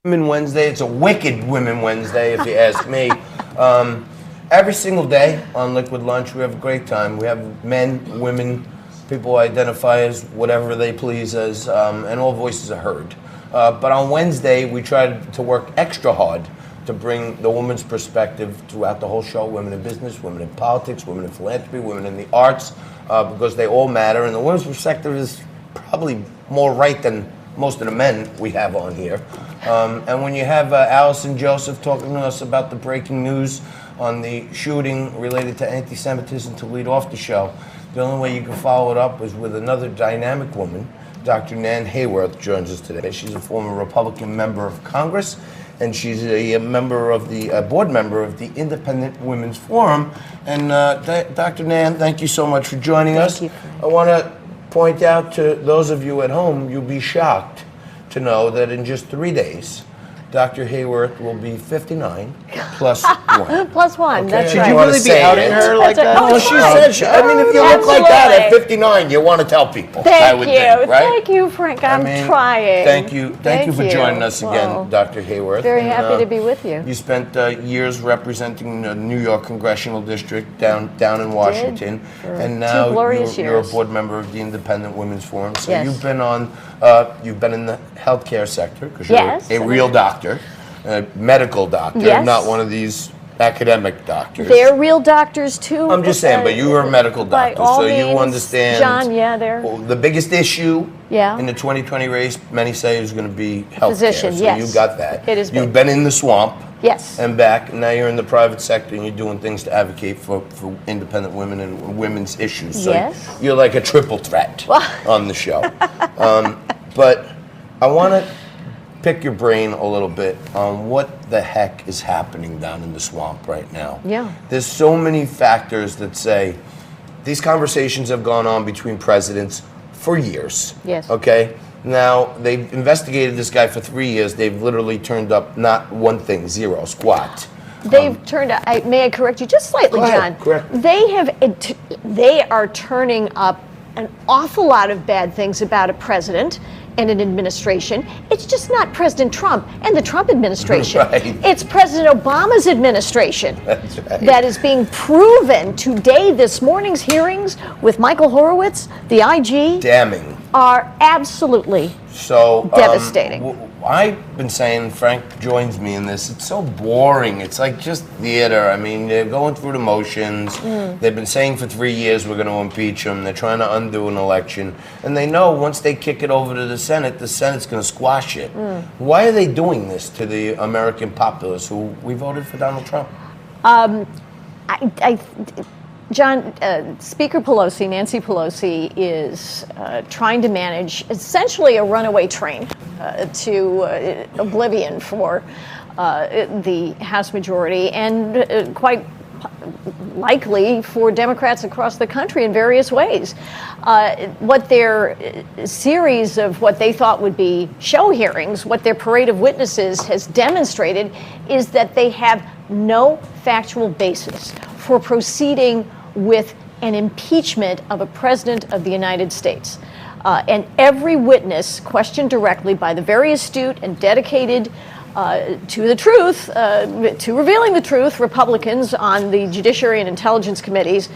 Women Wednesday. It's a wicked Women Wednesday, if you ask me. Every single day on Liquid Lunch, we have a great time. We have men, women, people who identify as whatever they please as, and all voices are heard. But on Wednesday, we try to work extra hard to bring the woman's perspective throughout the whole show. Women in business, women in politics, women in philanthropy, women in the arts, because they all matter. And the women's perspective is probably more right than most of the men we have on here. And when you have Allison Joseph talking to us about the breaking news on the shooting related to anti-Semitism to lead off the show, the only way you can follow it up is with another dynamic woman. Dr. Nan Hayworth joins us today. She's a former Republican member of Congress, and she's a member of the board member of the Independent Women's Forum. And Dr. Nan, thank you so much for joining us. Thank you. I want to point out to those of you at home, you'll be shocked to know that in just 3 days, Dr. Hayworth will be 59 plus 1. Plus 1, Okay, that's should right. you really be outing her like that? Oh, No, it's she fine. said, I mean, if you look like that at Absolutely. 59, you want to tell people, I Thank would you. think, right? Thank you, Frank. I'm trying. Thank you for joining us again, Well, Dr. Hayworth. very And, happy to be with you. You spent years representing the New York Congressional District down in Washington, for and now 2 glorious you're a years. board member of the Independent Women's Forum. So Yes. you've been in the healthcare sector because Yes, you're a and real doctor, a medical doctor, Yes. not one of these academic doctors. They're real doctors, too. I'm just saying, but you were a medical by doctor, all so you means, understand. John, yeah, they're... Well, the biggest issue Yeah. in the 2020 race, many say, is going to be health Physician, care. So yes. you got that. It is You've big. been in the swamp Yes. and back, and now you're in the private sector and you're doing things to advocate for independent women and women's issues. So Yes. you're like a triple threat Well- on the show. But I want to pick your brain a little bit on what the heck is happening down in the swamp right now. Yeah. There's so many factors that say these conversations have gone on between presidents for years. Yes. Okay? Now, they've investigated this guy for 3 years. They've literally turned up not one thing, zero, squat. They've turned out. May I correct you just slightly, Go ahead, John? correct me. They are turning up an awful lot of bad things about a president and an administration. It's just not President Trump and the Trump administration. Right. It's President Obama's administration. That's right. That is being proven today. This morning's hearings with Michael Horowitz, the IG, Damning. are absolutely So devastating. I've been saying, Frank joins me in this, it's so boring. It's like just theater. I mean, they're going through the motions. They've been saying for 3 years we're going to impeach him. They're trying to undo an election. And they know once they kick it over to the Senate's going to squash it. Why are they doing this to the American populace who we voted for Donald Trump? John, Speaker Pelosi, Nancy Pelosi, is trying to manage essentially a runaway train to oblivion for the House majority and quite likely for Democrats across the country in various ways. What their series of what they thought would be show hearings, what their parade of witnesses has demonstrated is that they have no factual basis for proceeding with an impeachment of a president of the United States. And every witness questioned directly by the very astute and dedicated to the truth, to revealing the truth, Republicans on the Judiciary and Intelligence Committees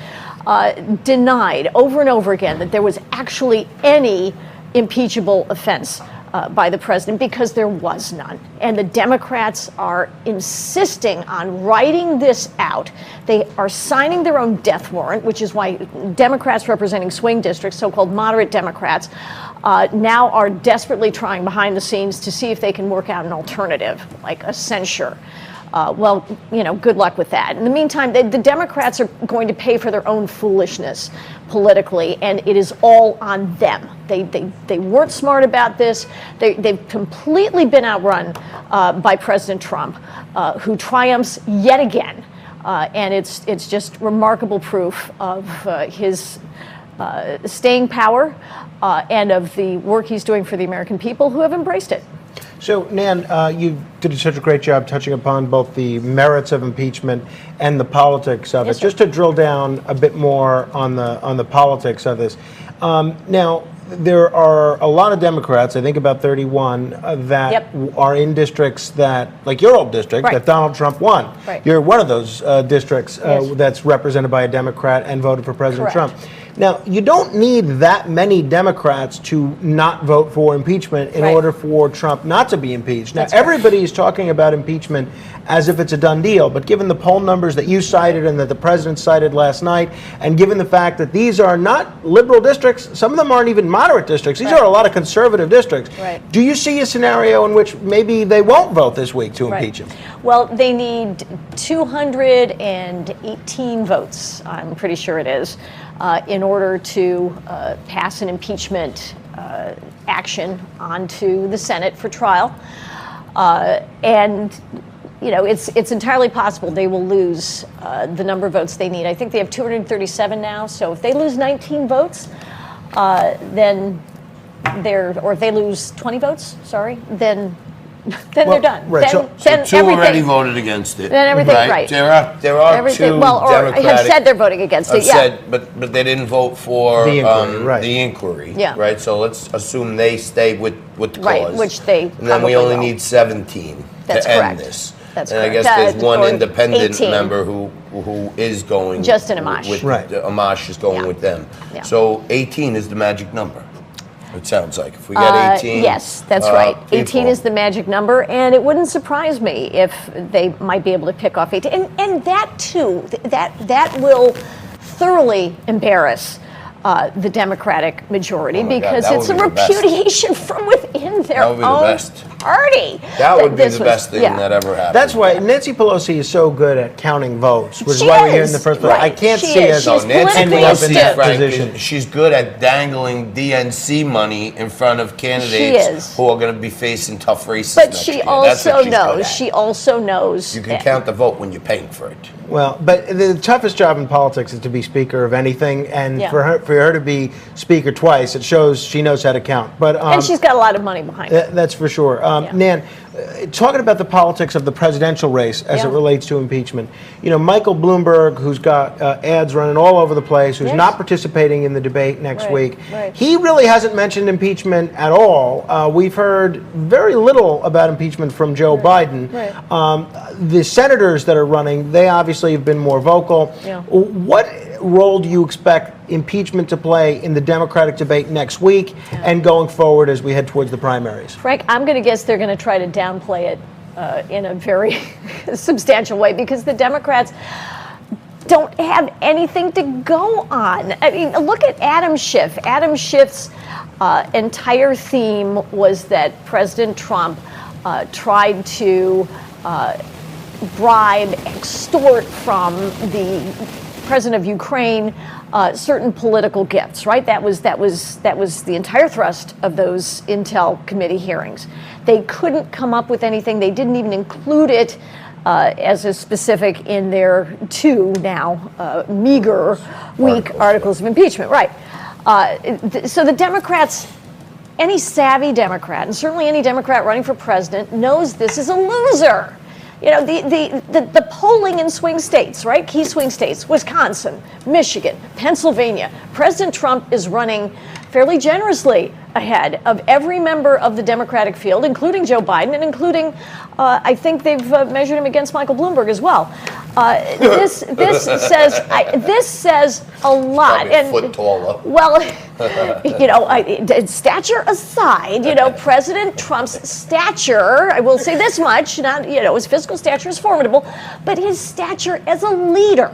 denied over and over again that there was actually any impeachable offense by the president, because there was none. And the Democrats are insisting on writing this out. They are signing their own death warrant, which is why Democrats representing swing districts, so-called moderate Democrats, now are desperately trying behind the scenes to see if they can work out an alternative, like a censure. Well, good luck with that. In the meantime, the Democrats are going to pay for their own foolishness politically, and it is all on them. They weren't smart about this. They've completely been outrun by President Trump, who triumphs yet again. And it's just remarkable proof of his staying power and of the work he's doing for the American people who have embraced it. So, Nan, you did such a great job touching upon both the merits of impeachment and the politics of Yes, it. sir. Just to drill down a bit more on the politics of this. Now, there are a lot of Democrats, I think about 31, that Yep. are in districts that, like your old district, Right. that Donald Trump won. Right. You're one of those districts Yes. that's represented by a Democrat and voted for President Correct. Trump. Now, you don't need that many Democrats to not vote for impeachment in Right. order for Trump not to be impeached. Now, That's correct. everybody is talking about impeachment as if it's a done deal, but given the poll numbers that you cited and that the president cited last night, and given the fact that these are not liberal districts, some of them aren't even moderate districts, these Right. are a lot of conservative districts. Right. Do you see a scenario in which maybe they won't vote this week to Right. impeach him? Well, they need 218 votes, I'm pretty sure it is, in order to pass an impeachment action onto the Senate for trial. And you know, it's entirely possible they will lose the number of votes they need. I think they have 237 now. So if they lose 19 votes, then or if they lose 20 votes, sorry, then Well, they're done. right, Then, So then two everything, already voted against it. Then everything- right. There are everything. two Well, or Democratic. have said they're voting against it. have Yeah. said, but they didn't vote for The inquiry, right. the inquiry. Yeah. Right. So let's assume they stay with the Right, cause. which they And then we probably only will. need 17 That's to end correct. this. That's and correct. I guess there's one Or independent 18. member who is going. Justin Amash. With, Right. Amash is going Yeah. with them. Yeah. So 18 is the magic number. It sounds like if we get 18. Yes, that's right. 18 people. is the magic number, and it wouldn't surprise me if they might be able to pick off 18. And that too, that will thoroughly embarrass the Democratic majority Oh my God, because that it's a would be the best. repudiation from within their That would be the own best. party. That would be This the was- best thing yeah. that ever happened. That's why Nancy Pelosi is so good at counting votes, which is She why we're here in is, the first place. right. I can't She see is. us She's Nancy politically ending up in that astute. Frank, position. she's good at dangling DNC money in front of candidates is. who are going to be facing tough races But next she year. That's what also she's good knows. at. She also knows. You can count the vote when you're paying for it. Well, but the toughest job in politics is to be speaker of anything, and Yeah. for her to be speaker twice, it shows she knows how to count. But And she's got a lot of money behind her. that's for sure. Yeah. Nan, talking about the politics of the presidential race as Yeah. it relates to impeachment, you know, Michael Bloomberg, who's got ads running all over the place, who's Yes. not participating in the debate next Right, week, right. he really hasn't mentioned impeachment at all. We've heard very little about impeachment from Joe Biden. Right. The senators that are running, they obviously have been more vocal. Yeah. What role do you expect impeachment to play in the Democratic debate next week and going forward as we head towards the primaries? Frank, I'm going to guess they're going to try to downplay it in a very substantial way because the Democrats don't have anything to go on. I mean, look at Adam Schiff. Adam Schiff's entire theme was that President Trump tried to bribe, extort from the president of Ukraine certain political gifts, right? That was the entire thrust of those Intel committee hearings. They couldn't come up with anything. They didn't even include it as a specific in their two now meager, weak articles of impeachment, right? So the Democrats, any savvy Democrat, and certainly any Democrat running for president, knows this is a loser. You know, the polling in swing states, right? Key swing states, Wisconsin, Michigan, Pennsylvania. President Trump is running fairly generously ahead of every member of the Democratic field, including Joe Biden and including, I think they've measured him against Michael Bloomberg as well. This says a lot. Probably a foot taller. Well, you know, stature aside, you know, President Trump's stature, I will say this much, not, you know, his physical stature is formidable, but his stature as a leader,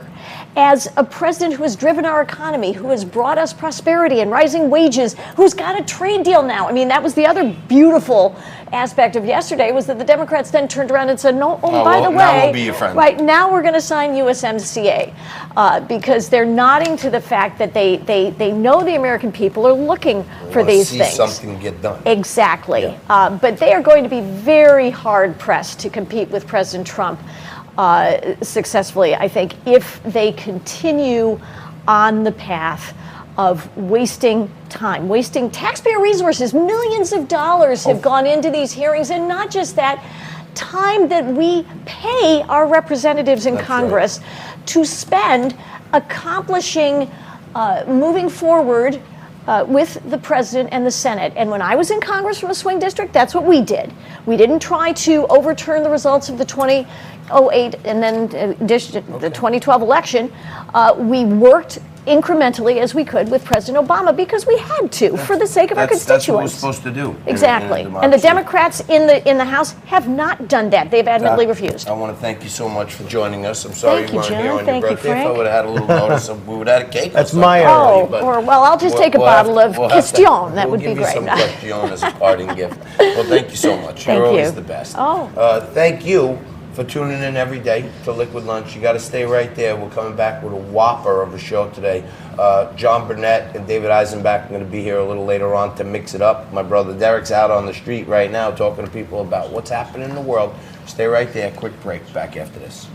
as a president who has driven our economy, who has brought us prosperity and rising wages, who's got a trade deal now. I mean, that was the other beautiful aspect of yesterday, was that the Democrats then turned around and said, no, by the way, now we'll be your friend. Right, now we're going to sign USMCA because they're nodding to the fact that they know the American people are looking for these see things. something get done. Exactly. Yeah. But they are going to be very hard pressed to compete with President Trump successfully, I think, if they continue on the path of wasting time, wasting taxpayer resources. Millions of dollars have gone into these hearings, and not just that, time that we pay our representatives in Congress to spend accomplishing, moving forward with the president and the Senate. And when I was in Congress from a swing district, that's what we did. We didn't try to overturn the results of the 2008 and then the 2012 election. We worked incrementally as we could with President Obama because we had to for the sake of our constituents. That's what we're supposed to do. Exactly. In a And the democracy. Democrats in the House have not done that. They've adamantly refused. I want to thank you so much for joining us. I'm sorry Thank you you, weren't here John. on Thank your you, birthday. If I Frank. would have had a little notice, we would have had a cake. That's or my something area. Oh, but or, well, I'll just take a bottle of we'll have to- Question. That we'll would be give you great. some Question as a parting gift. Well, thank you so much. Thank You're always you. the best. Oh. Thank you for tuning in every day to Liquid Lunch. You got to stay right there. We're coming back with a whopper of a show today. John Burnett and David Eisenbach are going to be here a little later on to mix it up. My brother Derek's out on the street right now talking to people about what's happening in the world. Stay right there. Quick break. Back after this.